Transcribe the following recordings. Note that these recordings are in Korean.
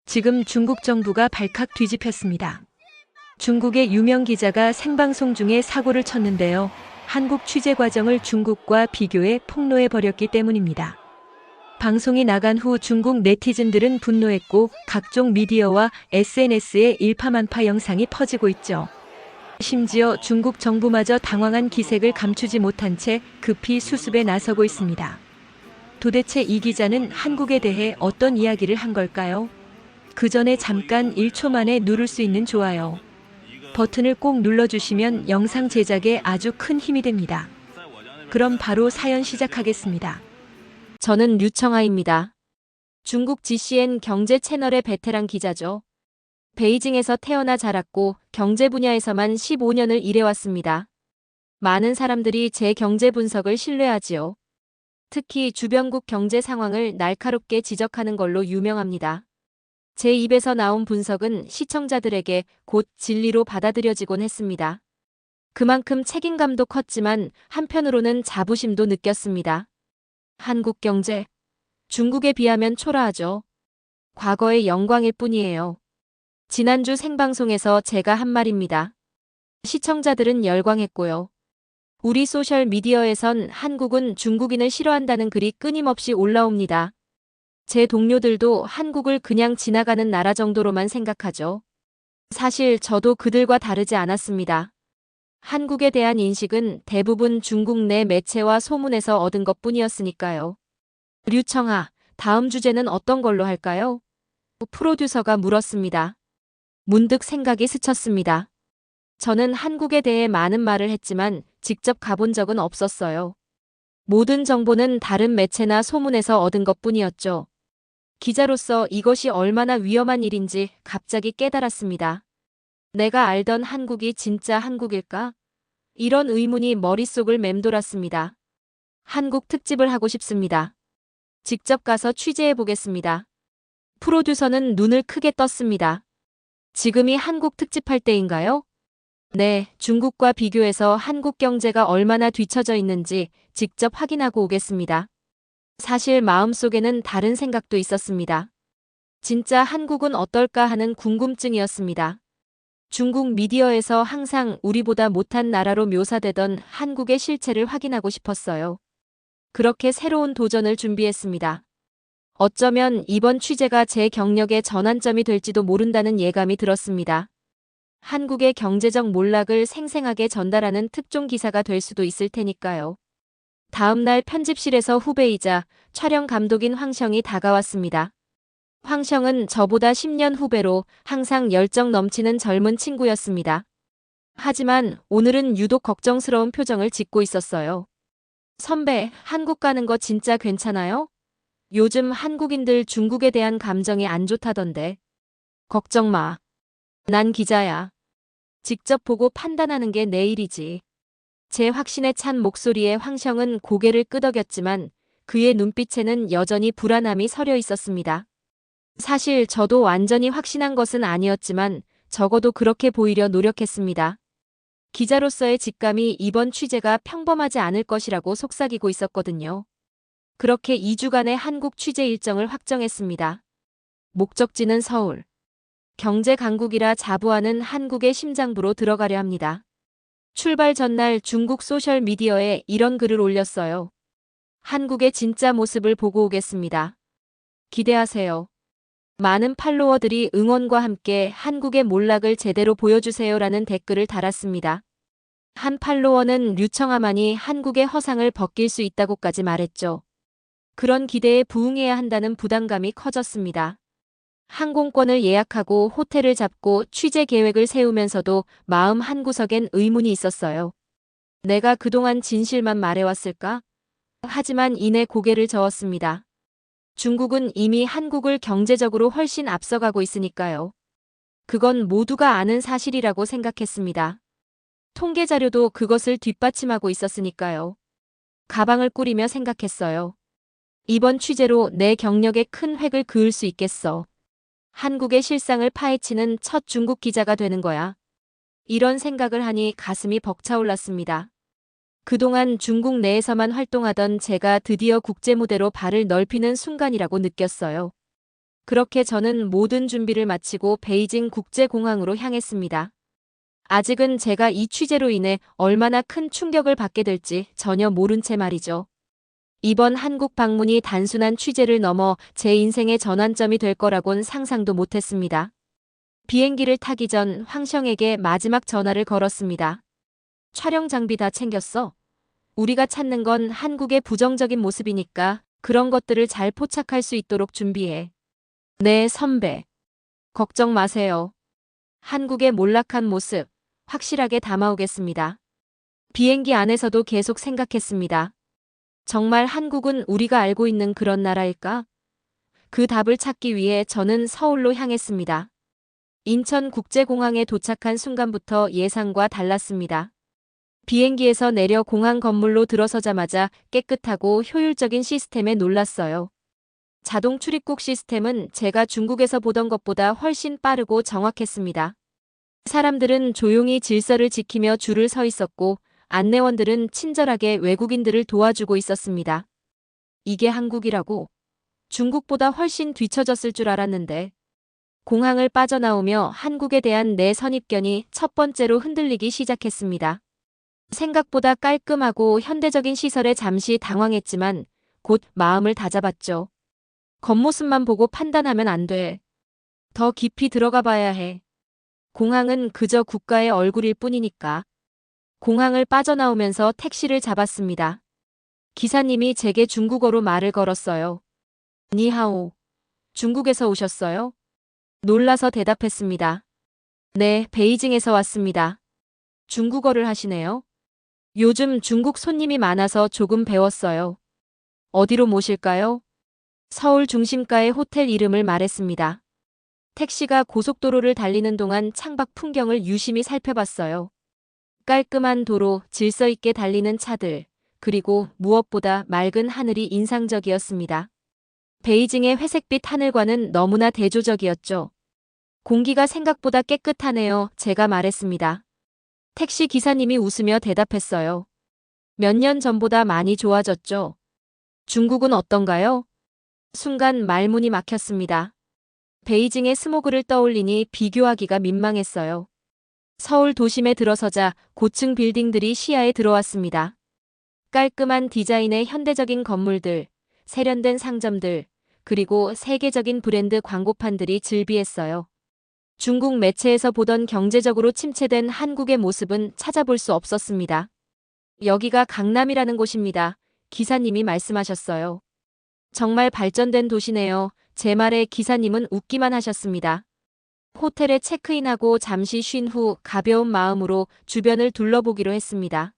지금 중국 정부가 발칵 뒤집혔습니다. 중국의 유명 기자가 생방송 중에 사고를 쳤는데요. 한국 취재 과정을 중국과 비교해 폭로해 버렸기 때문입니다. 방송이 나간 후 중국 네티즌들은 분노했고 각종 미디어와 SNS에 일파만파 영상이 퍼지고 있죠. 심지어 중국 정부마저 당황한 기색을 감추지 못한 채 급히 수습에 나서고 있습니다. 도대체 이 기자는 한국에 대해 어떤 이야기를 한 걸까요? 그 전에 잠깐 1초 만에 누를 수 있는 좋아요 버튼을 꼭 눌러주시면 영상 제작에 아주 큰 힘이 됩니다. 그럼 바로 사연 시작하겠습니다. 저는 류청아입니다. 중국 GCN 경제 채널의 베테랑 기자죠. 베이징에서 태어나 자랐고 경제 분야에서만 15년을 일해왔습니다. 많은 사람들이 제 경제 분석을 신뢰하지요. 특히 주변국 경제 상황을 날카롭게 지적하는 걸로 유명합니다. 제 입에서 나온 분석은 시청자들에게 곧 진리로 받아들여지곤 했습니다. 그만큼 책임감도 컸지만 한편으로는 자부심도 느꼈습니다. 한국 경제, 중국에 비하면 초라하죠. 과거의 영광일 뿐이에요. 지난주 생방송에서 제가 한 말입니다. 시청자들은 열광했고요. 우리 소셜 미디어에선 한국은 중국인을 싫어한다는 글이 끊임없이 올라옵니다. 제 동료들도 한국을 그냥 지나가는 나라 정도로만 생각하죠. 사실 저도 그들과 다르지 않았습니다. 한국에 대한 인식은 대부분 중국 내 매체와 소문에서 얻은 것뿐이었으니까요. 류청아, 다음 주제는 어떤 걸로 할까요? 프로듀서가 물었습니다. 문득 생각이 스쳤습니다. 저는 한국에 대해 많은 말을 했지만 직접 가본 적은 없었어요. 모든 정보는 다른 매체나 소문에서 얻은 것뿐이었죠. 기자로서 이것이 얼마나 위험한 일인지 갑자기 깨달았습니다. 내가 알던 한국이 진짜 한국일까? 이런 의문이 머릿속을 맴돌았습니다. 한국 특집을 하고 싶습니다. 직접 가서 취재해 보겠습니다. 프로듀서는 눈을 크게 떴습니다. 지금이 한국 특집할 때인가요? 네, 중국과 비교해서 한국 경제가 얼마나 뒤처져 있는지 직접 확인하고 오겠습니다. 사실 마음속에는 다른 생각도 있었습니다. 진짜 한국은 어떨까 하는 궁금증이었습니다. 중국 미디어에서 항상 우리보다 못한 나라로 묘사되던 한국의 실체를 확인하고 싶었어요. 그렇게 새로운 도전을 준비했습니다. 어쩌면 이번 취재가 제 경력의 전환점이 될지도 모른다는 예감이 들었습니다. 한국의 경제적 몰락을 생생하게 전달하는 특종 기사가 될 수도 있을 테니까요. 다음 날 편집실에서 후배이자 촬영 감독인 황성이 다가왔습니다. 황성은 저보다 10년 후배로 항상 열정 넘치는 젊은 친구였습니다. 하지만 오늘은 유독 걱정스러운 표정을 짓고 있었어요. 선배, 한국 가는 거 진짜 괜찮아요? 요즘 한국인들 중국에 대한 감정이 안 좋다던데. 걱정 마. 난 기자야. 직접 보고 판단하는 게 내 일이지. 제 확신에 찬 목소리에 황성은 고개를 끄덕였지만 그의 눈빛에는 여전히 불안함이 서려 있었습니다. 사실 저도 완전히 확신한 것은 아니었지만 적어도 그렇게 보이려 노력했습니다. 기자로서의 직감이 이번 취재가 평범하지 않을 것이라고 속삭이고 있었거든요. 그렇게 2주간의 한국 취재 일정을 확정했습니다. 목적지는 서울. 경제 강국이라 자부하는 한국의 심장부로 들어가려 합니다. 출발 전날 중국 소셜미디어에 이런 글을 올렸어요. 한국의 진짜 모습을 보고 오겠습니다. 기대하세요. 많은 팔로워들이 응원과 함께 한국의 몰락을 제대로 보여주세요라는 댓글을 달았습니다. 한 팔로워는 류청아만이 한국의 허상을 벗길 수 있다고까지 말했죠. 그런 기대에 부응해야 한다는 부담감이 커졌습니다. 항공권을 예약하고 호텔을 잡고 취재 계획을 세우면서도 마음 한구석엔 의문이 있었어요. 내가 그동안 진실만 말해왔을까? 하지만 이내 고개를 저었습니다. 중국은 이미 한국을 경제적으로 훨씬 앞서가고 있으니까요. 그건 모두가 아는 사실이라고 생각했습니다. 통계 자료도 그것을 뒷받침하고 있었으니까요. 가방을 꾸리며 생각했어요. 이번 취재로 내 경력에 큰 획을 그을 수 있겠어. 한국의 실상을 파헤치는 첫 중국 기자가 되는 거야. 이런 생각을 하니 가슴이 벅차올랐습니다. 그동안 중국 내에서만 활동하던 제가 드디어 국제 무대로 발을 넓히는 순간이라고 느꼈어요. 그렇게 저는 모든 준비를 마치고 베이징 국제공항으로 향했습니다. 아직은 제가 이 취재로 인해 얼마나 큰 충격을 받게 될지 전혀 모른 채 말이죠. 이번 한국 방문이 단순한 취재를 넘어 제 인생의 전환점이 될 거라곤 상상도 못했습니다. 비행기를 타기 전 황성에게 마지막 전화를 걸었습니다. 촬영 장비 다 챙겼어? 우리가 찾는 건 한국의 부정적인 모습이니까 그런 것들을 잘 포착할 수 있도록 준비해. 네, 선배. 걱정 마세요. 한국의 몰락한 모습 확실하게 담아오겠습니다. 비행기 안에서도 계속 생각했습니다. 정말 한국은 우리가 알고 있는 그런 나라일까? 그 답을 찾기 위해 저는 서울로 향했습니다. 인천국제공항에 도착한 순간부터 예상과 달랐습니다. 비행기에서 내려 공항 건물로 들어서자마자 깨끗하고 효율적인 시스템에 놀랐어요. 자동 출입국 시스템은 제가 중국에서 보던 것보다 훨씬 빠르고 정확했습니다. 사람들은 조용히 질서를 지키며 줄을 서 있었고 안내원들은 친절하게 외국인들을 도와주고 있었습니다. 이게 한국이라고? 중국보다 훨씬 뒤처졌을 줄 알았는데. 공항을 빠져나오며 한국에 대한 내 선입견이 첫 번째로 흔들리기 시작했습니다. 생각보다 깔끔하고 현대적인 시설에 잠시 당황했지만 곧 마음을 다잡았죠. 겉모습만 보고 판단하면 안 돼. 더 깊이 들어가 봐야 해. 공항은 그저 국가의 얼굴일 뿐이니까. 공항을 빠져나오면서 택시를 잡았습니다. 기사님이 제게 중국어로 말을 걸었어요. 니하오. 중국에서 오셨어요? 놀라서 대답했습니다. 네, 베이징에서 왔습니다. 중국어를 하시네요. 요즘 중국 손님이 많아서 조금 배웠어요. 어디로 모실까요? 서울 중심가의 호텔 이름을 말했습니다. 택시가 고속도로를 달리는 동안 창밖 풍경을 유심히 살펴봤어요. 깔끔한 도로, 질서 있게 달리는 차들, 그리고 무엇보다 맑은 하늘이 인상적이었습니다. 베이징의 회색빛 하늘과는 너무나 대조적이었죠. 공기가 생각보다 깨끗하네요. 제가 말했습니다. 택시 기사님이 웃으며 대답했어요. 몇 년 전보다 많이 좋아졌죠. 중국은 어떤가요? 순간 말문이 막혔습니다. 베이징의 스모그를 떠올리니 비교하기가 민망했어요. 서울 도심에 들어서자 고층 빌딩들이 시야에 들어왔습니다. 깔끔한 디자인의 현대적인 건물들, 세련된 상점들, 그리고 세계적인 브랜드 광고판들이 즐비했어요. 중국 매체에서 보던 경제적으로 침체된 한국의 모습은 찾아볼 수 없었습니다. 여기가 강남이라는 곳입니다. 기사님이 말씀하셨어요. 정말 발전된 도시네요. 제 말에 기사님은 웃기만 하셨습니다. 호텔에 체크인하고 잠시 쉰 후 가벼운 마음으로 주변을 둘러보기로 했습니다.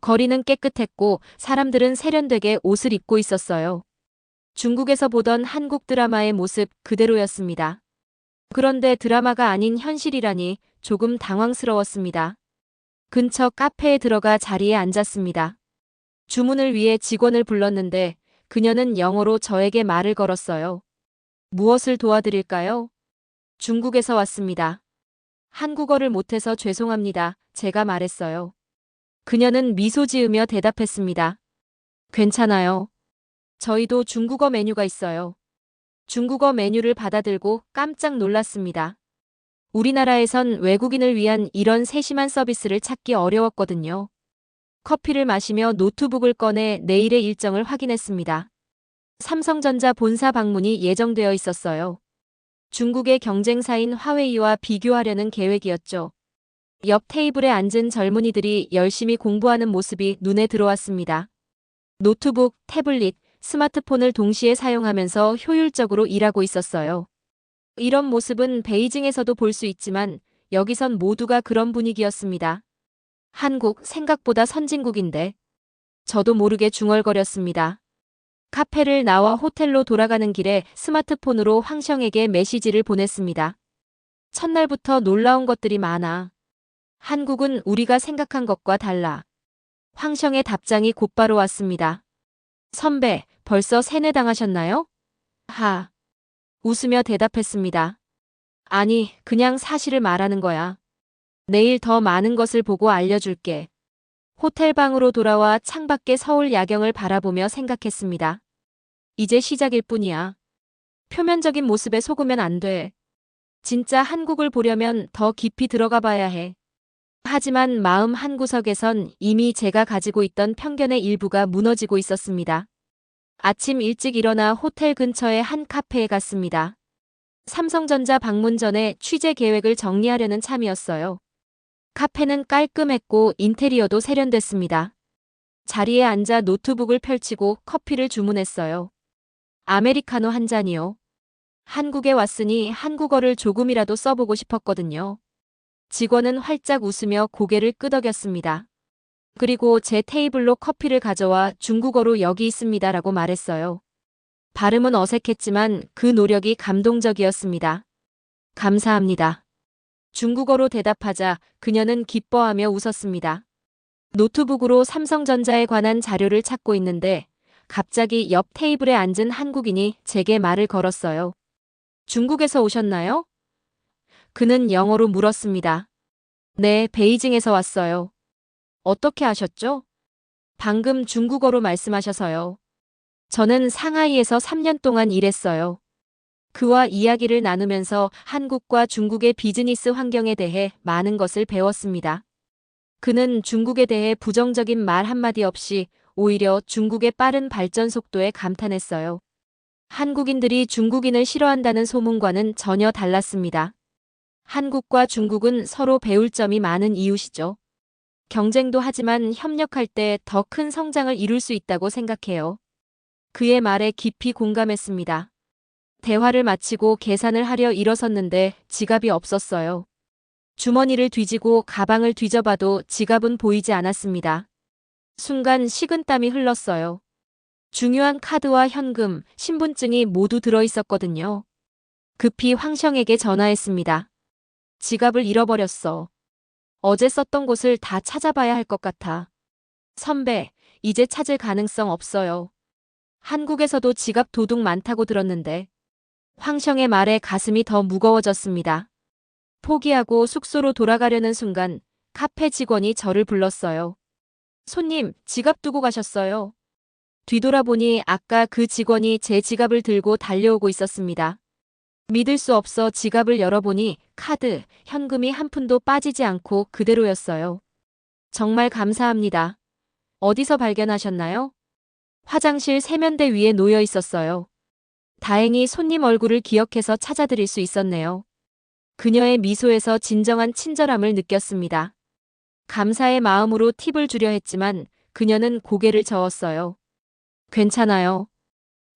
거리는 깨끗했고 사람들은 세련되게 옷을 입고 있었어요. 중국에서 보던 한국 드라마의 모습 그대로였습니다. 그런데 드라마가 아닌 현실이라니 조금 당황스러웠습니다. 근처 카페에 들어가 자리에 앉았습니다. 주문을 위해 직원을 불렀는데 그녀는 영어로 저에게 말을 걸었어요. 무엇을 도와드릴까요? 중국에서 왔습니다. 한국어를 못해서 죄송합니다. 제가 말했어요. 그녀는 미소 지으며 대답했습니다. 괜찮아요. 저희도 중국어 메뉴가 있어요. 중국어 메뉴를 받아들고 깜짝 놀랐습니다. 우리나라에선 외국인을 위한 이런 세심한 서비스를 찾기 어려웠거든요. 커피를 마시며 노트북을 꺼내 내일의 일정을 확인했습니다. 삼성전자 본사 방문이 예정되어 있었어요. 중국의 경쟁사인 화웨이와 비교하려는 계획이었죠. 옆 테이블에 앉은 젊은이들이 열심히 공부하는 모습이 눈에 들어왔습니다. 노트북, 태블릿, 스마트폰을 동시에 사용하면서 효율적으로 일하고 있었어요. 이런 모습은 베이징에서도 볼 수 있지만 여기선 모두가 그런 분위기였습니다. 한국 생각보다 선진국인데. 저도 모르게 중얼거렸습니다. 카페를 나와 호텔로 돌아가는 길에 스마트폰으로 황성에게 메시지를 보냈습니다. 첫날부터 놀라운 것들이 많아. 한국은 우리가 생각한 것과 달라. 황성의 답장이 곧바로 왔습니다. 선배, 벌써 세뇌당하셨나요? 하. 웃으며 대답했습니다. 아니, 그냥 사실을 말하는 거야. 내일 더 많은 것을 보고 알려줄게. 호텔 방으로 돌아와 창밖의 서울 야경을 바라보며 생각했습니다. 이제 시작일 뿐이야. 표면적인 모습에 속으면 안 돼. 진짜 한국을 보려면 더 깊이 들어가 봐야 해. 하지만 마음 한구석에선 이미 제가 가지고 있던 편견의 일부가 무너지고 있었습니다. 아침 일찍 일어나 호텔 근처의 한 카페에 갔습니다. 삼성전자 방문 전에 취재 계획을 정리하려는 참이었어요. 카페는 깔끔했고 인테리어도 세련됐습니다. 자리에 앉아 노트북을 펼치고 커피를 주문했어요. 아메리카노 한 잔이요. 한국에 왔으니 한국어를 조금이라도 써보고 싶었거든요. 직원은 활짝 웃으며 고개를 끄덕였습니다. 그리고 제 테이블로 커피를 가져와 중국어로 여기 있습니다라고 말했어요. 발음은 어색했지만 그 노력이 감동적이었습니다. 감사합니다. 중국어로 대답하자 그녀는 기뻐하며 웃었습니다. 노트북으로 삼성전자에 관한 자료를 찾고 있는데 갑자기 옆 테이블에 앉은 한국인이 제게 말을 걸었어요. 중국에서 오셨나요? 그는 영어로 물었습니다. 네, 베이징에서 왔어요. 어떻게 아셨죠? 방금 중국어로 말씀하셔서요. 저는 상하이에서 3년 동안 일했어요. 그와 이야기를 나누면서 한국과 중국의 비즈니스 환경에 대해 많은 것을 배웠습니다. 그는 중국에 대해 부정적인 말 한마디 없이 오히려 중국의 빠른 발전 속도에 감탄했어요. 한국인들이 중국인을 싫어한다는 소문과는 전혀 달랐습니다. 한국과 중국은 서로 배울 점이 많은 이웃이죠. 경쟁도 하지만 협력할 때 더 큰 성장을 이룰 수 있다고 생각해요. 그의 말에 깊이 공감했습니다. 대화를 마치고 계산을 하려 일어섰는데 지갑이 없었어요. 주머니를 뒤지고 가방을 뒤져봐도 지갑은 보이지 않았습니다. 순간 식은땀이 흘렀어요. 중요한 카드와 현금, 신분증이 모두 들어있었거든요. 급히 황성에게 전화했습니다. 지갑을 잃어버렸어. 어제 썼던 곳을 다 찾아봐야 할 것 같아. 선배, 이제 찾을 가능성 없어요. 한국에서도 지갑 도둑 많다고 들었는데. 황성의 말에 가슴이 더 무거워졌습니다. 포기하고 숙소로 돌아가려는 순간 카페 직원이 저를 불렀어요. 손님, 지갑 두고 가셨어요. 뒤돌아보니 아까 그 직원이 제 지갑을 들고 달려오고 있었습니다. 믿을 수 없어 지갑을 열어보니 카드, 현금이 한 푼도 빠지지 않고 그대로였어요. 정말 감사합니다. 어디서 발견하셨나요? 화장실 세면대 위에 놓여 있었어요. 다행히 손님 얼굴을 기억해서 찾아드릴 수 있었네요. 그녀의 미소에서 진정한 친절함을 느꼈습니다. 감사의 마음으로 팁을 주려 했지만 그녀는 고개를 저었어요. 괜찮아요.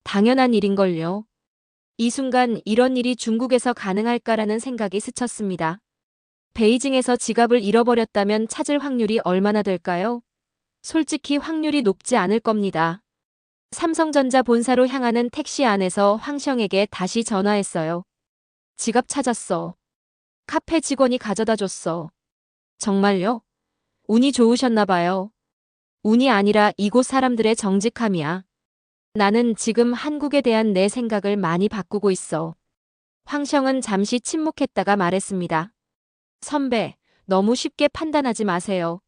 당연한 일인걸요. 이 순간 이런 일이 중국에서 가능할까라는 생각이 스쳤습니다. 베이징에서 지갑을 잃어버렸다면 찾을 확률이 얼마나 될까요? 솔직히 확률이 높지 않을 겁니다. 삼성전자 본사로 향하는 택시 안에서 황성에게 다시 전화했어요. 지갑 찾았어. 카페 직원이 가져다 줬어. 정말요? 운이 좋으셨나 봐요. 운이 아니라 이곳 사람들의 정직함이야. 나는 지금 한국에 대한 내 생각을 많이 바꾸고 있어. 황성은 잠시 침묵했다가 말했습니다. 선배, 너무 쉽게 판단하지 마세요.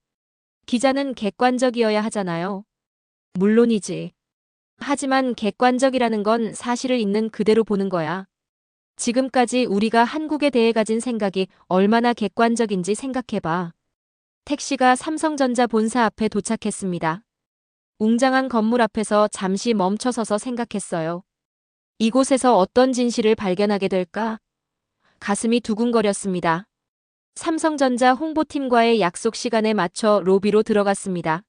기자는 객관적이어야 하잖아요. 물론이지. 하지만 객관적이라는 건 사실을 있는 그대로 보는 거야. 지금까지 우리가 한국에 대해 가진 생각이 얼마나 객관적인지 생각해봐. 택시가 삼성전자 본사 앞에 도착했습니다. 웅장한 건물 앞에서 잠시 멈춰서서 생각했어요. 이곳에서 어떤 진실을 발견하게 될까? 가슴이 두근거렸습니다. 삼성전자 홍보팀과의 약속 시간에 맞춰 로비로 들어갔습니다.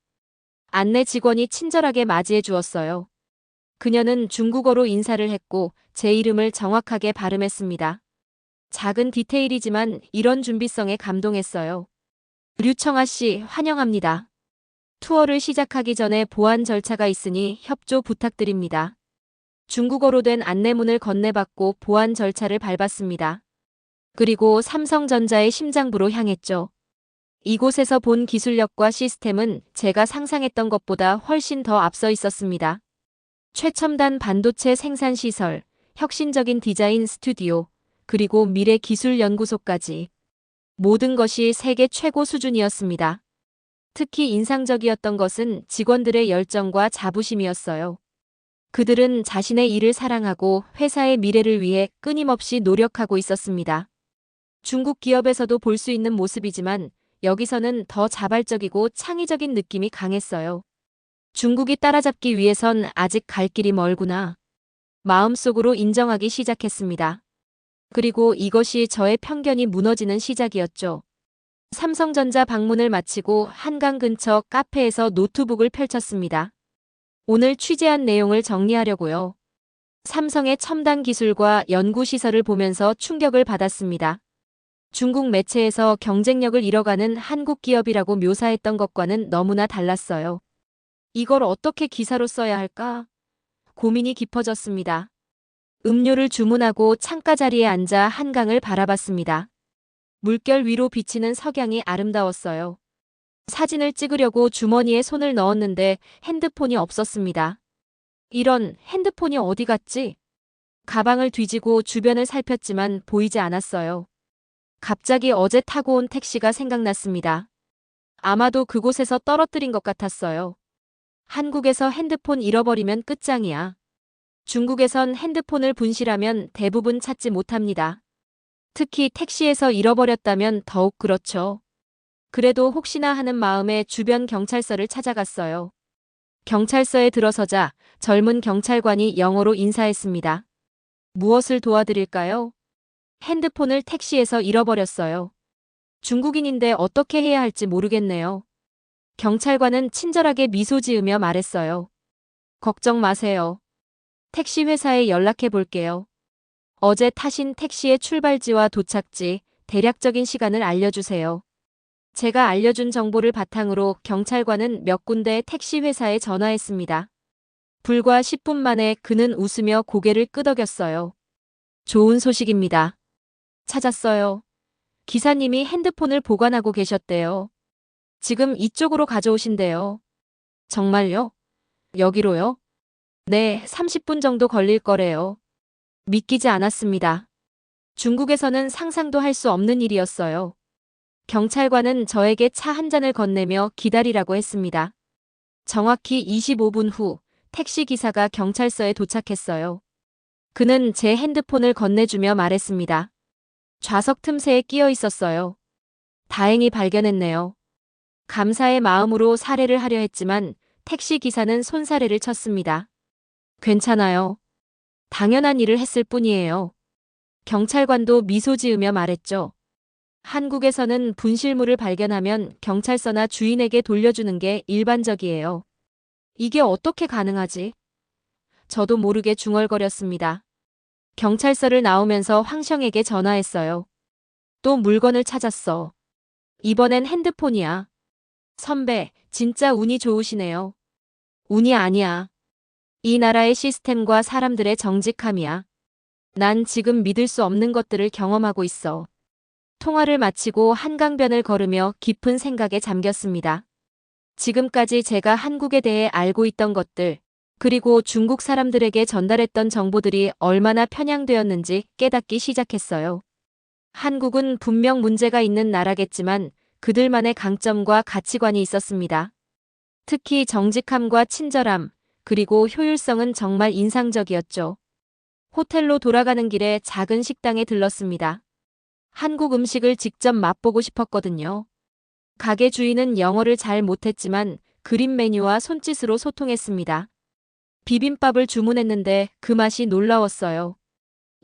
안내 직원이 친절하게 맞이해 주었어요. 그녀는 중국어로 인사를 했고 제 이름을 정확하게 발음했습니다. 작은 디테일이지만 이런 준비성에 감동했어요. 류청아 씨, 환영합니다. 투어를 시작하기 전에 보안 절차가 있으니 협조 부탁드립니다. 중국어로 된 안내문을 건네받고 보안 절차를 밟았습니다. 그리고 삼성전자의 심장부로 향했죠. 이곳에서 본 기술력과 시스템은 제가 상상했던 것보다 훨씬 더 앞서 있었습니다. 최첨단 반도체 생산 시설, 혁신적인 디자인 스튜디오, 그리고 미래 기술 연구소까지. 모든 것이 세계 최고 수준이었습니다. 특히 인상적이었던 것은 직원들의 열정과 자부심이었어요. 그들은 자신의 일을 사랑하고 회사의 미래를 위해 끊임없이 노력하고 있었습니다. 중국 기업에서도 볼 수 있는 모습이지만 여기서는 더 자발적이고 창의적인 느낌이 강했어요. 중국이 따라잡기 위해선 아직 갈 길이 멀구나. 마음속으로 인정하기 시작했습니다. 그리고 이것이 저의 편견이 무너지는 시작이었죠. 삼성전자 방문을 마치고 한강 근처 카페에서 노트북을 펼쳤습니다. 오늘 취재한 내용을 정리하려고요. 삼성의 첨단 기술과 연구시설을 보면서 충격을 받았습니다. 중국 매체에서 경쟁력을 잃어가는 한국 기업이라고 묘사했던 것과는 너무나 달랐어요. 이걸 어떻게 기사로 써야 할까? 고민이 깊어졌습니다. 음료를 주문하고 창가 자리에 앉아 한강을 바라봤습니다. 물결 위로 비치는 석양이 아름다웠어요. 사진을 찍으려고 주머니에 손을 넣었는데 핸드폰이 없었습니다. 이런, 핸드폰이 어디 갔지? 가방을 뒤지고 주변을 살폈지만 보이지 않았어요. 갑자기 어제 타고 온 택시가 생각났습니다. 아마도 그곳에서 떨어뜨린 것 같았어요. 한국에서 핸드폰 잃어버리면 끝장이야. 중국에선 핸드폰을 분실하면 대부분 찾지 못합니다. 특히 택시에서 잃어버렸다면 더욱 그렇죠. 그래도 혹시나 하는 마음에 주변 경찰서를 찾아갔어요. 경찰서에 들어서자 젊은 경찰관이 영어로 인사했습니다. 무엇을 도와드릴까요? 핸드폰을 택시에서 잃어버렸어요. 중국인인데 어떻게 해야 할지 모르겠네요. 경찰관은 친절하게 미소 지으며 말했어요. 걱정 마세요. 택시 회사에 연락해 볼게요. 어제 타신 택시의 출발지와 도착지, 대략적인 시간을 알려주세요. 제가 알려준 정보를 바탕으로 경찰관은 몇 군데 택시 회사에 전화했습니다. 불과 10분 만에 그는 웃으며 고개를 끄덕였어요. 좋은 소식입니다. 찾았어요. 기사님이 핸드폰을 보관하고 계셨대요. 지금 이쪽으로 가져오신대요. 정말요? 여기로요? 네, 30분 정도 걸릴 거래요. 믿기지 않았습니다. 중국에서는 상상도 할 수 없는 일이었어요. 경찰관은 저에게 차 한 잔을 건네며 기다리라고 했습니다. 정확히 25분 후 택시 기사가 경찰서에 도착했어요. 그는 제 핸드폰을 건네주며 말했습니다. 좌석 틈새에 끼어 있었어요. 다행히 발견했네요. 감사의 마음으로 사례를 하려 했지만 택시 기사는 손사래를 쳤습니다. 괜찮아요. 당연한 일을 했을 뿐이에요. 경찰관도 미소 지으며 말했죠. 한국에서는 분실물을 발견하면 경찰서나 주인에게 돌려주는 게 일반적이에요. 이게 어떻게 가능하지? 저도 모르게 중얼거렸습니다. 경찰서를 나오면서 황성에게 전화했어요. 또 물건을 찾았어. 이번엔 핸드폰이야. 선배, 진짜 운이 좋으시네요. 운이 아니야. 이 나라의 시스템과 사람들의 정직함이야. 난 지금 믿을 수 없는 것들을 경험하고 있어. 통화를 마치고 한강변을 걸으며 깊은 생각에 잠겼습니다. 지금까지 제가 한국에 대해 알고 있던 것들, 그리고 중국 사람들에게 전달했던 정보들이 얼마나 편향되었는지 깨닫기 시작했어요. 한국은 분명 문제가 있는 나라겠지만 그들만의 강점과 가치관이 있었습니다. 특히 정직함과 친절함, 그리고 효율성은 정말 인상적이었죠. 호텔로 돌아가는 길에 작은 식당에 들렀습니다. 한국 음식을 직접 맛보고 싶었거든요. 가게 주인은 영어를 잘 못했지만 그림 메뉴와 손짓으로 소통했습니다. 비빔밥을 주문했는데 그 맛이 놀라웠어요.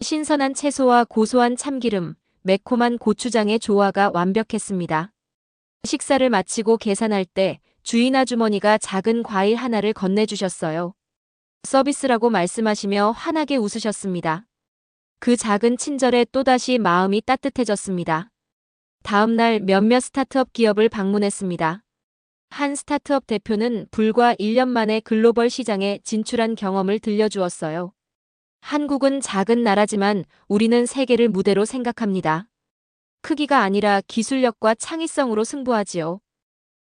신선한 채소와 고소한 참기름, 매콤한 고추장의 조화가 완벽했습니다. 식사를 마치고 계산할 때 주인 아주머니가 작은 과일 하나를 건네주셨어요. 서비스라고 말씀하시며 환하게 웃으셨습니다. 그 작은 친절에 또다시 마음이 따뜻해졌습니다. 다음 날 몇몇 스타트업 기업을 방문했습니다. 한 스타트업 대표는 불과 1년 만에 글로벌 시장에 진출한 경험을 들려주었어요. 한국은 작은 나라지만 우리는 세계를 무대로 생각합니다. 크기가 아니라 기술력과 창의성으로 승부하지요.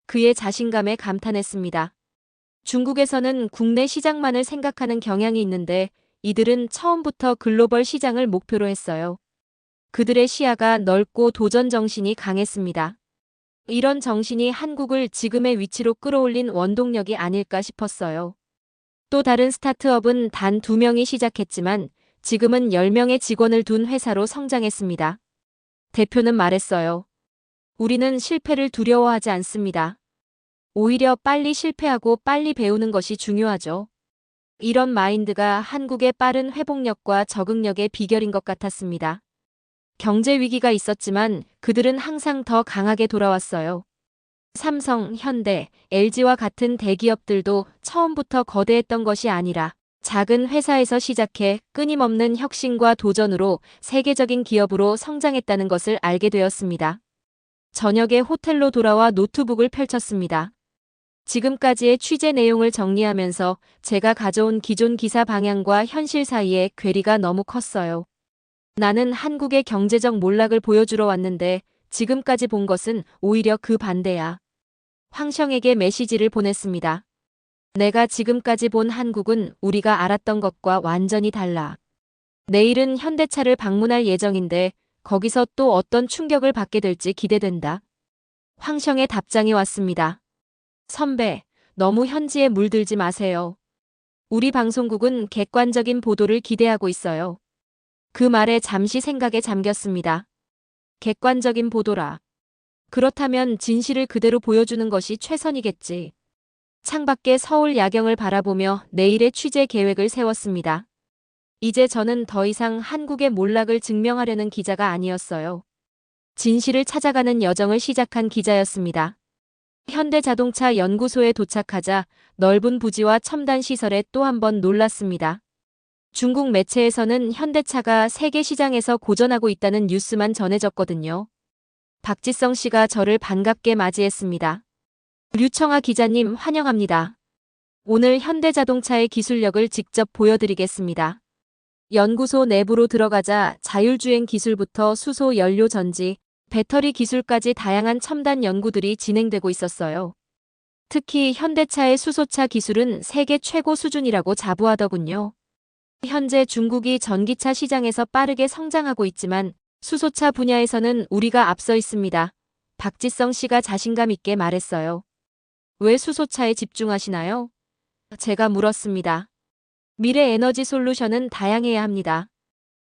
그의 자신감에 감탄했습니다. 중국에서는 국내 시장만을 생각하는 경향이 있는데 이들은 처음부터 글로벌 시장을 목표로 했어요. 그들의 시야가 넓고 도전 정신이 강했습니다. 이런 정신이 한국을 지금의 위치로 끌어올린 원동력이 아닐까 싶었어요. 또 다른 스타트업은 단 2명이 시작했지만 지금은 10명의 직원을 둔 회사로 성장했습니다. 대표는 말했어요. 우리는 실패를 두려워하지 않습니다. 오히려 빨리 실패하고 빨리 배우는 것이 중요하죠. 이런 마인드가 한국의 빠른 회복력과 적응력의 비결인 것 같았습니다. 경제 위기가 있었지만 그들은 항상 더 강하게 돌아왔어요. 삼성, 현대, LG와 같은 대기업들도 처음부터 거대했던 것이 아니라 작은 회사에서 시작해 끊임없는 혁신과 도전으로 세계적인 기업으로 성장했다는 것을 알게 되었습니다. 저녁에 호텔로 돌아와 노트북을 펼쳤습니다. 지금까지의 취재 내용을 정리하면서 제가 가져온 기존 기사 방향과 현실 사이의 괴리가 너무 컸어요. 나는 한국의 경제적 몰락을 보여주러 왔는데 지금까지 본 것은 오히려 그 반대야. 황성에게 메시지를 보냈습니다. 내가 지금까지 본 한국은 우리가 알았던 것과 완전히 달라. 내일은 현대차를 방문할 예정인데 거기서 또 어떤 충격을 받게 될지 기대된다. 황성의 답장이 왔습니다. 선배, 너무 현지에 물들지 마세요. 우리 방송국은 객관적인 보도를 기대하고 있어요. 그 말에 잠시 생각에 잠겼습니다. 객관적인 보도라. 그렇다면 진실을 그대로 보여주는 것이 최선이겠지. 창밖의 서울 야경을 바라보며 내일의 취재 계획을 세웠습니다. 이제 저는 더 이상 한국의 몰락을 증명하려는 기자가 아니었어요. 진실을 찾아가는 여정을 시작한 기자였습니다. 현대자동차 연구소에 도착하자 넓은 부지와 첨단 시설에 또 한 번 놀랐습니다. 중국 매체에서는 현대차가 세계 시장에서 고전하고 있다는 뉴스만 전해졌거든요. 박지성 씨가 저를 반갑게 맞이했습니다. 류청아 기자님 환영합니다. 오늘 현대자동차의 기술력을 직접 보여드리겠습니다. 연구소 내부로 들어가자 자율주행 기술부터 수소 연료 전지, 배터리 기술까지 다양한 첨단 연구들이 진행되고 있었어요. 특히 현대차의 수소차 기술은 세계 최고 수준이라고 자부하더군요. 현재 중국이 전기차 시장에서 빠르게 성장하고 있지만 수소차 분야에서는 우리가 앞서 있습니다. 박지성 씨가 자신감 있게 말했어요. 왜 수소차에 집중하시나요? 제가 물었습니다. 미래 에너지 솔루션은 다양해야 합니다.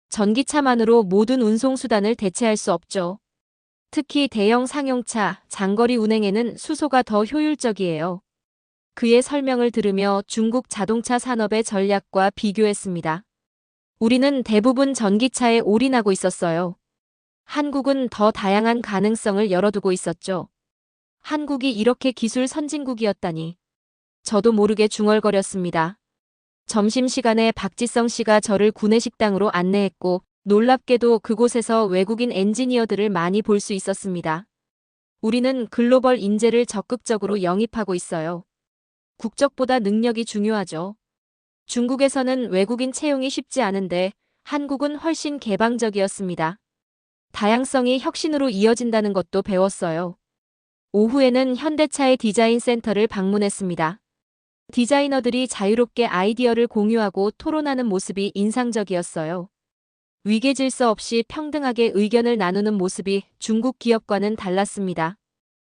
전기차만으로 모든 운송수단을 대체할 수 없죠. 특히 대형 상용차, 장거리 운행에는 수소가 더 효율적이에요. 그의 설명을 들으며 중국 자동차 산업의 전략과 비교했습니다. 우리는 대부분 전기차에 올인하고 있었어요. 한국은 더 다양한 가능성을 열어두고 있었죠. 한국이 이렇게 기술 선진국이었다니. 저도 모르게 중얼거렸습니다. 점심시간에 박지성 씨가 저를 구내식당으로 안내했고 놀랍게도 그곳에서 외국인 엔지니어들을 많이 볼 수 있었습니다. 우리는 글로벌 인재를 적극적으로 영입하고 있어요. 국적보다 능력이 중요하죠. 중국에서는 외국인 채용이 쉽지 않은데 한국은 훨씬 개방적이었습니다. 다양성이 혁신으로 이어진다는 것도 배웠어요. 오후에는 현대차의 디자인 센터를 방문했습니다. 디자이너들이 자유롭게 아이디어를 공유하고 토론하는 모습이 인상적이었어요. 위계 질서 없이 평등하게 의견을 나누는 모습이 중국 기업과는 달랐습니다.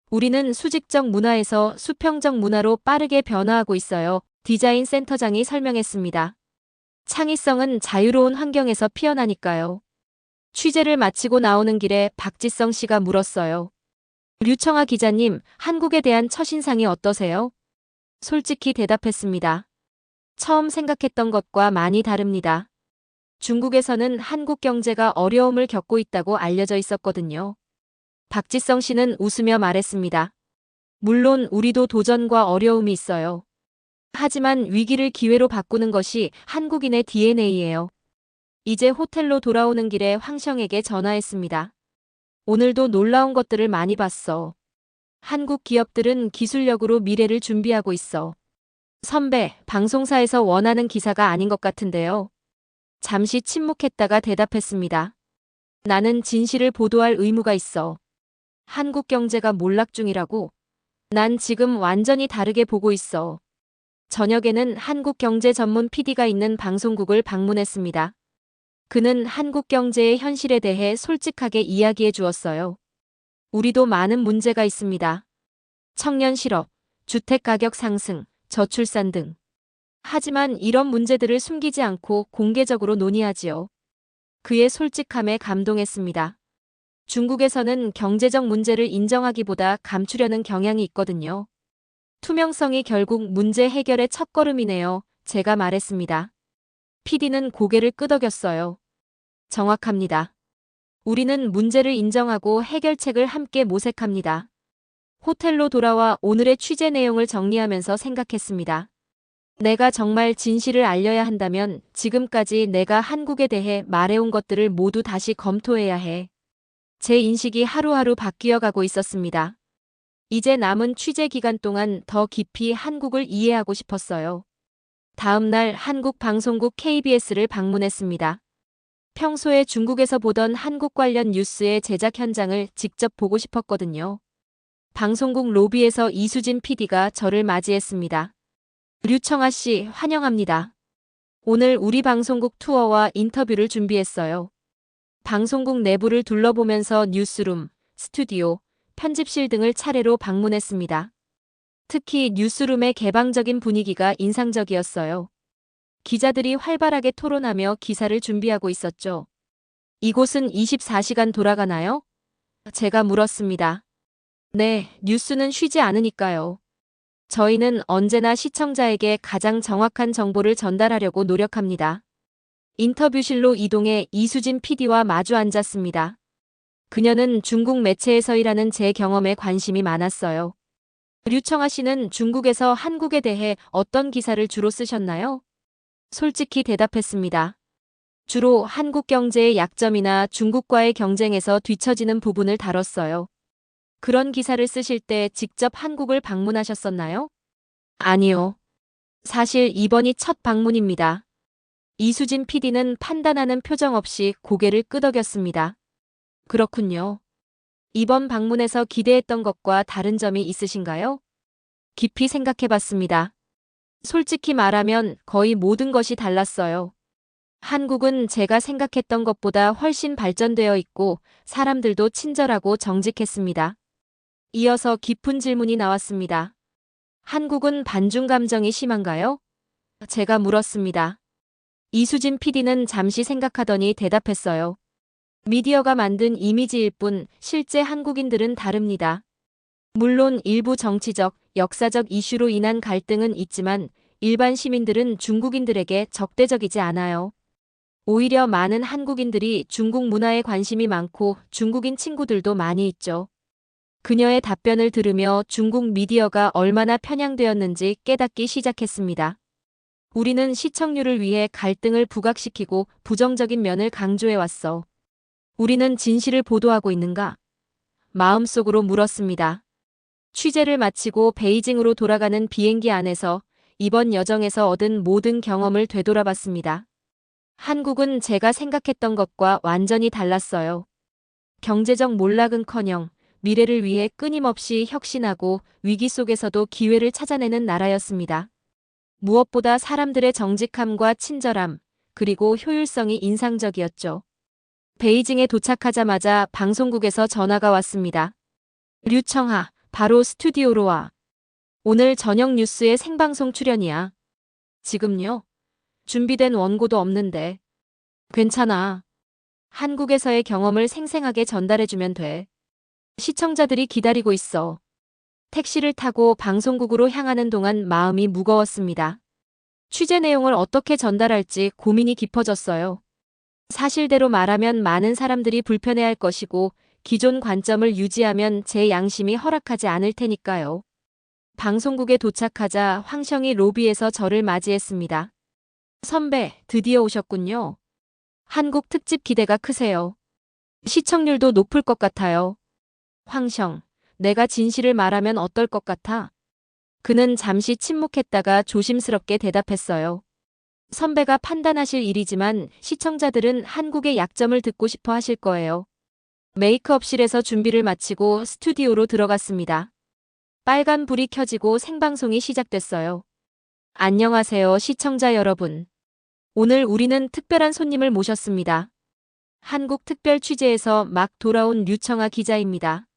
우리는 수직적 문화에서 수평적 문화로 빠르게 변화하고 있어요. 디자인 센터장이 설명했습니다. 창의성은 자유로운 환경에서 피어나니까요. 취재를 마치고 나오는 길에 박지성 씨가 물었어요. 류청아 기자님, 한국에 대한 첫인상이 어떠세요? 솔직히 대답했습니다. 처음 생각했던 것과 많이 다릅니다. 중국에서는 한국 경제가 어려움을 겪고 있다고 알려져 있었거든요. 박지성 씨는 웃으며 말했습니다. 물론 우리도 도전과 어려움이 있어요. 하지만 위기를 기회로 바꾸는 것이 한국인의 DNA예요. 이제 호텔로 돌아오는 길에 황성에게 전화했습니다. 오늘도 놀라운 것들을 많이 봤어. 한국 기업들은 기술력으로 미래를 준비하고 있어. 선배, 방송사에서 원하는 기사가 아닌 것 같은데요. 잠시 침묵했다가 대답했습니다. 나는 진실을 보도할 의무가 있어. 한국 경제가 몰락 중이라고. 난 지금 완전히 다르게 보고 있어. 저녁에는 한국 경제 전문 PD가 있는 방송국을 방문했습니다. 그는 한국 경제의 현실에 대해 솔직하게 이야기해 주었어요. 우리도 많은 문제가 있습니다. 청년 실업, 주택 가격 상승, 저출산 등. 하지만 이런 문제들을 숨기지 않고 공개적으로 논의하지요. 그의 솔직함에 감동했습니다. 중국에서는 경제적 문제를 인정하기보다 감추려는 경향이 있거든요. 투명성이 결국 문제 해결의 첫걸음이네요. 제가 말했습니다. PD는 고개를 끄덕였어요. 정확합니다. 우리는 문제를 인정하고 해결책을 함께 모색합니다. 호텔로 돌아와 오늘의 취재 내용을 정리하면서 생각했습니다. 내가 정말 진실을 알려야 한다면 지금까지 내가 한국에 대해 말해온 것들을 모두 다시 검토해야 해. 제 인식이 하루하루 바뀌어 가고 있었습니다. 이제 남은 취재 기간 동안 더 깊이 한국을 이해하고 싶었어요. 다음 날 한국 방송국 KBS를 방문했습니다. 평소에 중국에서 보던 한국 관련 뉴스의 제작 현장을 직접 보고 싶었거든요. 방송국 로비에서 이수진 PD가 저를 맞이했습니다. 류청아 씨, 환영합니다. 오늘 우리 방송국 투어와 인터뷰를 준비했어요. 방송국 내부를 둘러보면서 뉴스룸, 스튜디오, 편집실 등을 차례로 방문했습니다. 특히 뉴스룸의 개방적인 분위기가 인상적이었어요. 기자들이 활발하게 토론하며 기사를 준비하고 있었죠. 이곳은 24시간 돌아가나요? 제가 물었습니다. 네, 뉴스는 쉬지 않으니까요. 저희는 언제나 시청자에게 가장 정확한 정보를 전달하려고 노력합니다. 인터뷰실로 이동해 이수진 PD와 마주 앉았습니다. 그녀는 중국 매체에서 일하는 제 경험에 관심이 많았어요. 류청아 씨는 중국에서 한국에 대해 어떤 기사를 주로 쓰셨나요? 솔직히 대답했습니다. 주로 한국 경제의 약점이나 중국과의 경쟁에서 뒤처지는 부분을 다뤘어요. 그런 기사를 쓰실 때 직접 한국을 방문하셨었나요? 아니요. 사실 이번이 첫 방문입니다. 이수진 PD는 판단하는 표정 없이 고개를 끄덕였습니다. 그렇군요. 이번 방문에서 기대했던 것과 다른 점이 있으신가요? 깊이 생각해봤습니다. 솔직히 말하면 거의 모든 것이 달랐어요. 한국은 제가 생각했던 것보다 훨씬 발전되어 있고 사람들도 친절하고 정직했습니다. 이어서 깊은 질문이 나왔습니다. 한국은 반중 감정이 심한가요? 제가 물었습니다. 이수진 PD는 잠시 생각하더니 대답했어요. 미디어가 만든 이미지일 뿐 실제 한국인들은 다릅니다. 물론 일부 정치적, 역사적 이슈로 인한 갈등은 있지만 일반 시민들은 중국인들에게 적대적이지 않아요. 오히려 많은 한국인들이 중국 문화에 관심이 많고 중국인 친구들도 많이 있죠. 그녀의 답변을 들으며 중국 미디어가 얼마나 편향되었는지 깨닫기 시작했습니다. 우리는 시청률을 위해 갈등을 부각시키고 부정적인 면을 강조해왔어. 우리는 진실을 보도하고 있는가? 마음속으로 물었습니다. 취재를 마치고 베이징으로 돌아가는 비행기 안에서 이번 여정에서 얻은 모든 경험을 되돌아봤습니다. 한국은 제가 생각했던 것과 완전히 달랐어요. 경제적 몰락은커녕 미래를 위해 끊임없이 혁신하고 위기 속에서도 기회를 찾아내는 나라였습니다. 무엇보다 사람들의 정직함과 친절함, 그리고 효율성이 인상적이었죠. 베이징에 도착하자마자 방송국에서 전화가 왔습니다. 류청아, 바로 스튜디오로 와. 오늘 저녁 뉴스에 생방송 출연이야. 지금요? 준비된 원고도 없는데. 괜찮아. 한국에서의 경험을 생생하게 전달해주면 돼. 시청자들이 기다리고 있어. 택시를 타고 방송국으로 향하는 동안 마음이 무거웠습니다. 취재 내용을 어떻게 전달할지 고민이 깊어졌어요. 사실대로 말하면 많은 사람들이 불편해할 것이고 기존 관점을 유지하면 제 양심이 허락하지 않을 테니까요. 방송국에 도착하자 황성이 로비에서 저를 맞이했습니다. 선배, 드디어 오셨군요. 한국 특집 기대가 크세요. 시청률도 높을 것 같아요. 황성, 내가 진실을 말하면 어떨 것 같아? 그는 잠시 침묵했다가 조심스럽게 대답했어요. 선배가 판단하실 일이지만 시청자들은 한국의 약점을 듣고 싶어 하실 거예요. 메이크업실에서 준비를 마치고 스튜디오로 들어갔습니다. 빨간 불이 켜지고 생방송이 시작됐어요. 안녕하세요, 시청자 여러분. 오늘 우리는 특별한 손님을 모셨습니다. 한국 특별 취재에서 막 돌아온 류청아 기자입니다.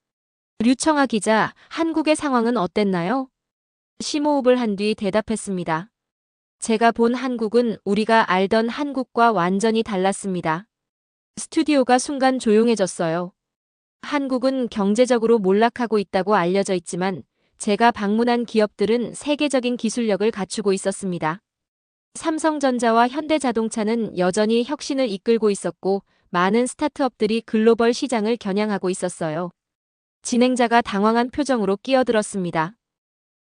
류청아 기자, 한국의 상황은 어땠나요? 심호흡을 한 뒤 대답했습니다. 제가 본 한국은 우리가 알던 한국과 완전히 달랐습니다. 스튜디오가 순간 조용해졌어요. 한국은 경제적으로 몰락하고 있다고 알려져 있지만 제가 방문한 기업들은 세계적인 기술력을 갖추고 있었습니다. 삼성전자와 현대자동차는 여전히 혁신을 이끌고 있었고 많은 스타트업들이 글로벌 시장을 겨냥하고 있었어요. 진행자가 당황한 표정으로 끼어들었습니다.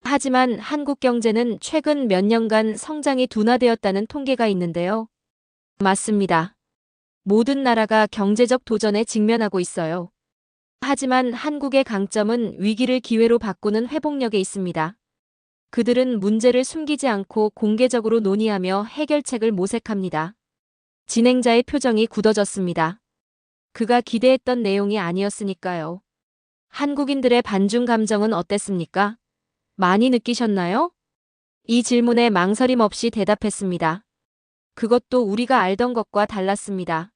하지만 한국 경제는 최근 몇 년간 성장이 둔화되었다는 통계가 있는데요. 맞습니다. 모든 나라가 경제적 도전에 직면하고 있어요. 하지만 한국의 강점은 위기를 기회로 바꾸는 회복력에 있습니다. 그들은 문제를 숨기지 않고 공개적으로 논의하며 해결책을 모색합니다. 진행자의 표정이 굳어졌습니다. 그가 기대했던 내용이 아니었으니까요. 한국인들의 반중 감정은 어땠습니까? 많이 느끼셨나요? 이 질문에 망설임 없이 대답했습니다. 그것도 우리가 알던 것과 달랐습니다.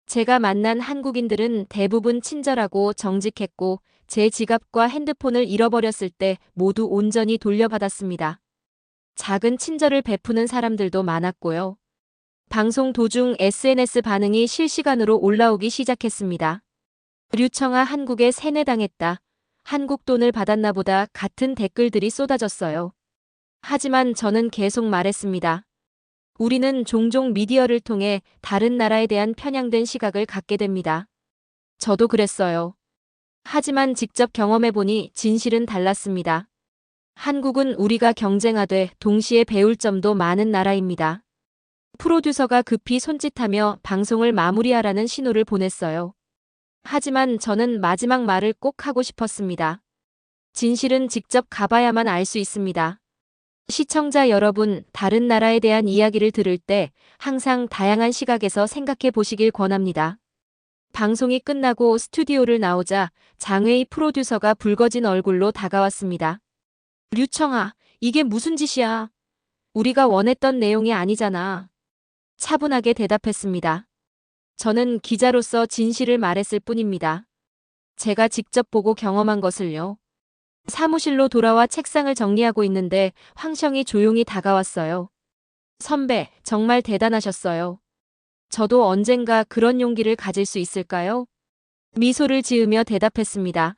제가 만난 한국인들은 대부분 친절하고 정직했고 제 지갑과 핸드폰을 잃어버렸을 때 모두 온전히 돌려받았습니다. 작은 친절을 베푸는 사람들도 많았고요. 방송 도중 SNS 반응이 실시간으로 올라오기 시작했습니다. 류청아 한국에 세뇌당했다. 한국 돈을 받았나 보다 같은 댓글들이 쏟아졌어요. 하지만 저는 계속 말했습니다. 우리는 종종 미디어를 통해 다른 나라에 대한 편향된 시각을 갖게 됩니다. 저도 그랬어요. 하지만 직접 경험해보니 진실은 달랐습니다. 한국은 우리가 경쟁하되 동시에 배울 점도 많은 나라입니다. 프로듀서가 급히 손짓하며 방송을 마무리하라는 신호를 보냈어요. 하지만 저는 마지막 말을 꼭 하고 싶었습니다. 진실은 직접 가봐야만 알 수 있습니다. 시청자 여러분, 다른 나라에 대한 이야기를 들을 때 항상 다양한 시각에서 생각해 보시길 권합니다. 방송이 끝나고 스튜디오를 나오자 장웨이 프로듀서가 붉어진 얼굴로 다가왔습니다. 류청아, 이게 무슨 짓이야? 우리가 원했던 내용이 아니잖아. 차분하게 대답했습니다. 저는 기자로서 진실을 말했을 뿐입니다. 제가 직접 보고 경험한 것을요. 사무실로 돌아와 책상을 정리하고 있는데 황성이 조용히 다가왔어요. 선배, 정말 대단하셨어요. 저도 언젠가 그런 용기를 가질 수 있을까요? 미소를 지으며 대답했습니다.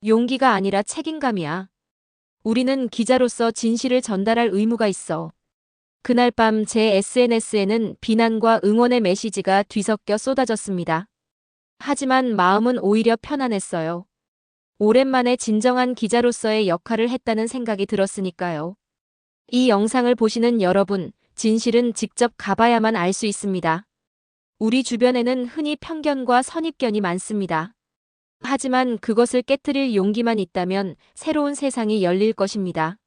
용기가 아니라 책임감이야. 우리는 기자로서 진실을 전달할 의무가 있어. 그날 밤 제 SNS에는 비난과 응원의 메시지가 뒤섞여 쏟아졌습니다. 하지만 마음은 오히려 편안했어요. 오랜만에 진정한 기자로서의 역할을 했다는 생각이 들었으니까요. 이 영상을 보시는 여러분, 진실은 직접 가봐야만 알 수 있습니다. 우리 주변에는 흔히 편견과 선입견이 많습니다. 하지만 그것을 깨트릴 용기만 있다면 새로운 세상이 열릴 것입니다.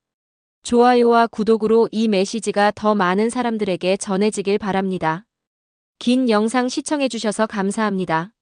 좋아요와 구독으로 이 메시지가 더 많은 사람들에게 전해지길 바랍니다. 긴 영상 시청해주셔서 감사합니다.